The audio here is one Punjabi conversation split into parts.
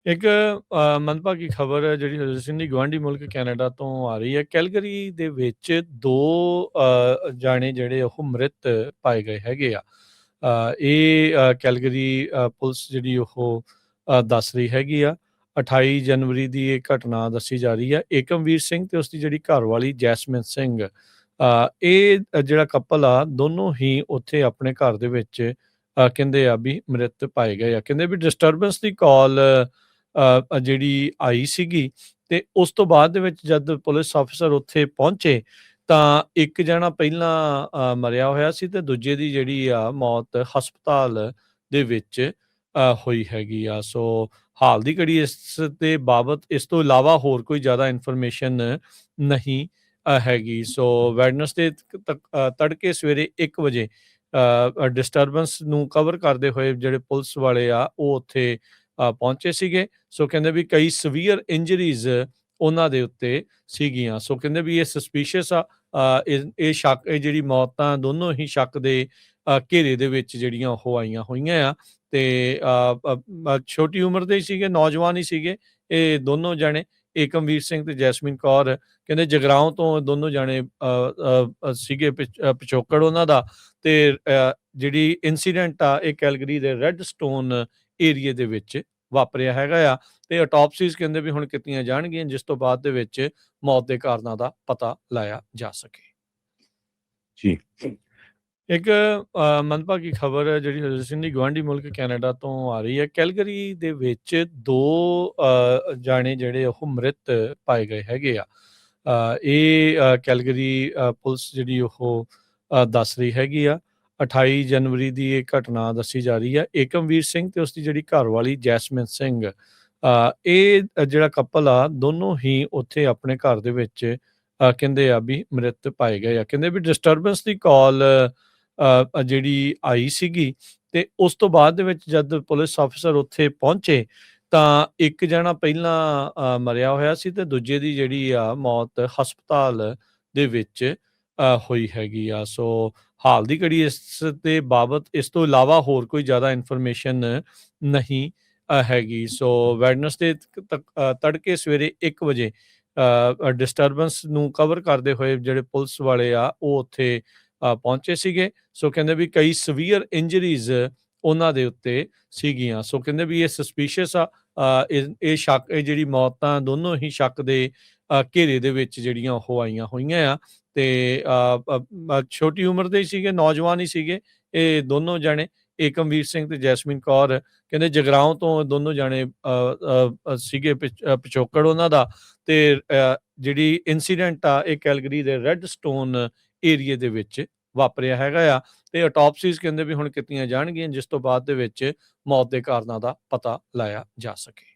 ਇੱਕ ਮੰਦਭਾਗੀ ਖਬਰ ਜਿਹੜੀ ਰਿਸੈਂਟਲੀ ਗੁਆਂਢੀ ਮੁਲਕ ਕੈਨੇਡਾ ਤੋਂ ਆ ਰਹੀ ਹੈ। ਕੈਲਗਰੀ ਦੇ ਵਿੱਚ 2 ਜਾਣੇ ਜਿਹੜੇ ਉਹ ਮ੍ਰਿਤ ਪਾਏ ਗਏ ਹੈਗੇ ਆ। ਇਹ ਕੈਲਗਰੀ ਪੁਲਿਸ ਜਿਹੜੀ ਉਹ ਦੱਸ ਰਹੀ ਹੈਗੀ ਆ। 28 ਜਨਵਰੀ ਦੀ ਇਹ ਘਟਨਾ ਦੱਸੀ ਜਾ ਰਹੀ ਹੈ। ਏਕਮਵੀਰ ਸਿੰਘ ਤੇ ਉਸਦੀ ਜਿਹੜੀ ਘਰਵਾਲੀ ਜੈਸਮਿਨ ਸਿੰਘ, ਇਹ ਜਿਹੜਾ ਕਪਲ ਆ ਦੋਨੋਂ ਹੀ ਉੱਥੇ ਆਪਣੇ ਘਰ ਦੇ ਵਿੱਚ ਕਹਿੰਦੇ ਆ ਵੀ ਮ੍ਰਿਤ ਪਾਏ ਗਏ ਆ। ਕਹਿੰਦੇ ਵੀ ਡਿਸਟਰਬੈਂਸ ਦੀ ਕਾਲ ਜਿਹੜੀ ਆਈ ਸੀਗੀ ਤੇ ਉਸ ਤੋਂ ਬਾਅਦ ਦੇ ਵਿੱਚ ਜਦ ਪੁਲਿਸ ਆਫਿਸਰ ਉੱਥੇ ਪਹੁੰਚੇ ਤਾਂ ਇੱਕ ਜਣਾ ਪਹਿਲਾਂ ਮਰਿਆ ਹੋਇਆ ਸੀ ਤੇ ਦੂਜੇ ਦੀ ਜਿਹੜੀ ਆ ਮੌਤ ਹਸਪਤਾਲ ਦੇ ਵਿੱਚ ਹੋਈ ਹੈਗੀ ਆ। ਸੋ ਹਾਲ ਦੀ ਘੜੀ ਇਸ ਦੇ ਬਾਬਤ ਇਸ ਤੋਂ ਇਲਾਵਾ ਹੋਰ ਕੋਈ ਜ਼ਿਆਦਾ ਇਨਫੋਰਮੇਸ਼ਨ ਨਹੀਂ ਹੈਗੀ। ਸੋ ਵੈਡਨਸਡੇ ਤੜਕੇ ਸਵੇਰੇ 1 ਵਜੇ ਡਿਸਟਰਬੈਂਸ ਨੂੰ ਕਵਰ ਕਰਦੇ ਹੋਏ ਜਿਹੜੇ ਪੁਲਿਸ ਵਾਲੇ ਆ ਉਹ ਉੱਥੇ ਪਹੁੰਚੇ ਸੀਗੇ। ਸੋ ਕਹਿੰਦੇ ਵੀ ਕਈ ਸਵੀਅਰ ਇੰਜਰੀਜ਼ ਉਹਨਾਂ ਦੇ ਉੱਤੇ ਸੀਗੀਆਂ। ਸੋ ਕਹਿੰਦੇ ਵੀ ਇਹ ਸਸਪੀਸ਼ੀਅਸ ਆ। ਇਹ ਸ਼ੱਕ, ਇਹ ਜਿਹੜੀ ਮੌਤਾਂ ਦੋਨੋਂ ਹੀ ਸ਼ੱਕ ਦੇ ਘੇਰੇ ਦੇ ਵਿੱਚ ਜਿਹੜੀਆਂ ਉਹ ਆਈਆਂ ਹੋਈਆਂ ਆ ਤੇ ਛੋਟੀ ਉਮਰ ਦੇ ਹੀ ਸੀਗੇ, ਨੌਜਵਾਨ ਹੀ ਸੀਗੇ ਇਹ ਦੋਨੋਂ ਜਣੇ, ਏਕਮਵੀਰ ਸਿੰਘ ਤੇ ਜੈਸਮੀਨ ਕੌਰ। ਕਹਿੰਦੇ ਜਗਰਾਓਂ ਤੋਂ ਦੋਨੋਂ ਜਾਣੇ ਸੀਗੇ, ਪਿਛੋਕੜ ਉਹਨਾਂ ਦਾ। ਤੇ ਜਿਹੜੀ ਇਨਸੀਡੈਂਟ ਆ ਇਹ ਕੈਲਗਰੀ ਦੇ ਰੈੱਡ ਸਟੋਨ ਏਰੀਏ ਦੇ ਵਿੱਚ ਵਾਪਰਿਆ ਹੈਗਾ ਆ ਤੇ ਆਟੋਪਸੀਜ਼ ਕਹਿੰਦੇ ਵੀ ਹੁਣ ਕੀਤੀਆਂ ਜਾਣਗੀਆਂ ਜਿਸ ਤੋਂ ਬਾਅਦ ਦੇ ਵਿੱਚ ਮੌਤ ਦੇ ਕਾਰਨਾਂ ਦਾ ਪਤਾ ਲਾਇਆ ਜਾ ਸਕੇ। ਜੀ। ਇੱਕ ਮੰਦਭਾਗੀ ਖਬਰ ਜਿਹੜੀ ਰਿਸੈਂਟਲੀ ਗੁਆਂਢੀ ਮੁਲਕ ਕੈਨੇਡਾ ਤੋਂ ਆ ਰਹੀ ਹੈ। ਕੈਲਗਰੀ ਦੇ ਵਿੱਚ 2 ਜਾਣੇ ਜਿਹੜੇ ਉਹ ਮ੍ਰਿਤ ਪਾਏ ਗਏ ਹੈਗੇ ਆ। ਇਹ ਕੈਲਗਰੀ ਪੁਲਿਸ ਜਿਹੜੀ ਉਹ ਦੱਸ ਰਹੀ ਹੈਗੀ ਆ। 28 ਜਨਵਰੀ ਦੀ ਇਹ ਘਟਨਾ ਦੱਸੀ ਜਾ ਰਹੀ ਹੈ। ਏਕਮਵੀਰ ਸਿੰਘ ਤੇ ਉਸਦੀ ਜਿਹੜੀ ਘਰਵਾਲੀ ਜੈਸਮਿਨ ਸਿੰਘ, ਇਹ ਜਿਹੜਾ ਕਪਲ ਆ ਦੋਨੋਂ ਹੀ ਉੱਥੇ ਆਪਣੇ ਘਰ ਦੇ ਵਿੱਚ ਕਹਿੰਦੇ ਆ ਵੀ ਮ੍ਰਿਤ ਪਾਏ ਗਏ ਆ। ਕਹਿੰਦੇ ਵੀ ਡਿਸਟਰਬੈਂਸ ਦੀ ਕਾਲ ਜਿਹੜੀ ਆਈ ਸੀਗੀ ਤੇ ਉਸ ਤੋਂ ਬਾਅਦ ਦੇ ਵਿੱਚ ਜਦ ਪੁਲਿਸ ਆਫਿਸਰ ਉੱਥੇ ਪਹੁੰਚੇ ਤਾਂ ਇੱਕ ਜਣਾ ਪਹਿਲਾਂ ਮਰਿਆ ਹੋਇਆ ਸੀ ਤੇ ਦੂਜੇ ਦੀ ਜਿਹੜੀ ਆ ਮੌਤ ਹਸਪਤਾਲ ਦੇ ਵਿੱਚ ਹੋਈ ਹੈਗੀ ਆ। ਸੋ ਹਾਲ ਦੀ ਘੜੀ ਇਸ ਦੇ ਬਾਬਤ ਇਸ ਤੋਂ ਇਲਾਵਾ ਹੋਰ ਕੋਈ ਜ਼ਿਆਦਾ ਇਨਫੋਰਮੇਸ਼ਨ ਨਹੀਂ ਹੈਗੀ। ਸੋ ਵੈਡਨਸਡੇ ਤੜਕੇ ਸਵੇਰੇ 1 ਵਜੇ ਡਿਸਟਰਬੈਂਸ ਨੂੰ ਕਵਰ ਕਰਦੇ ਹੋਏ ਜਿਹੜੇ ਪੁਲਿਸ ਵਾਲੇ ਆ ਉਹ ਉੱਥੇ ਪਹੁੰਚੇ ਸੀਗੇ। ਸੋ ਕਹਿੰਦੇ ਵੀ ਕਈ ਸਵੀਅਰ ਇੰਜਰੀਜ਼ ਉਹਨਾਂ ਦੇ ਉੱਤੇ ਸੀਗੀਆਂ। ਸੋ ਕਹਿੰਦੇ ਵੀ ਇਹ ਸਸਪੀਸ਼ੀਅਸ ਆ। ਇਹ ਸ਼ੱਕ, ਇਹ ਜਿਹੜੀ ਮੌਤਾਂ ਦੋਨੋਂ ਹੀ ਸ਼ੱਕ ਦੇ ਘੇਰੇ ਦੇ ਵਿੱਚ ਜਿਹੜੀਆਂ ਉਹ ਆਈਆਂ ਹੋਈਆਂ ਆ ਤੇ ਛੋਟੀ ਉਮਰ ਦੇ ਹੀ ਸੀਗੇ, ਨੌਜਵਾਨ ਹੀ ਸੀਗੇ ਇਹ ਦੋਨੋਂ ਜਣੇ, ਏਕਮਵੀਰ ਸਿੰਘ ਤੇ ਜੈਸਮੀਨ ਕੌਰ। ਕਹਿੰਦੇ ਜਗਰਾਓਂ ਤੋਂ ਦੋਨੋਂ ਜਾਣੇ ਸੀਗੇ, ਪਿਛੋਕੜ ਉਹਨਾਂ ਦਾ। ਤੇ ਜਿਹੜੀ ਇਨਸੀਡੈਂਟ ਆ ਇਹ ਕੈਲਗਰੀ ਦੇ ਰੈੱਡ ਸਟੋਨ ਏਰੀਏ ਦੇ ਵਿੱਚ ਵਾਪਰਿਆ ਹੈਗਾ ਆ ਤੇ ਆਟੋਪਸੀਜ਼ ਕਹਿੰਦੇ ਵੀ ਹੁਣ ਕੀਤੀਆਂ ਜਾਣਗੀਆਂ ਜਿਸ ਤੋਂ ਬਾਅਦ ਦੇ ਵਿੱਚ ਮੌਤ ਦੇ ਕਾਰਨਾਂ ਦਾ ਪਤਾ ਲਾਇਆ ਜਾ ਸਕੇ।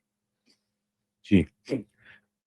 ਜੀ।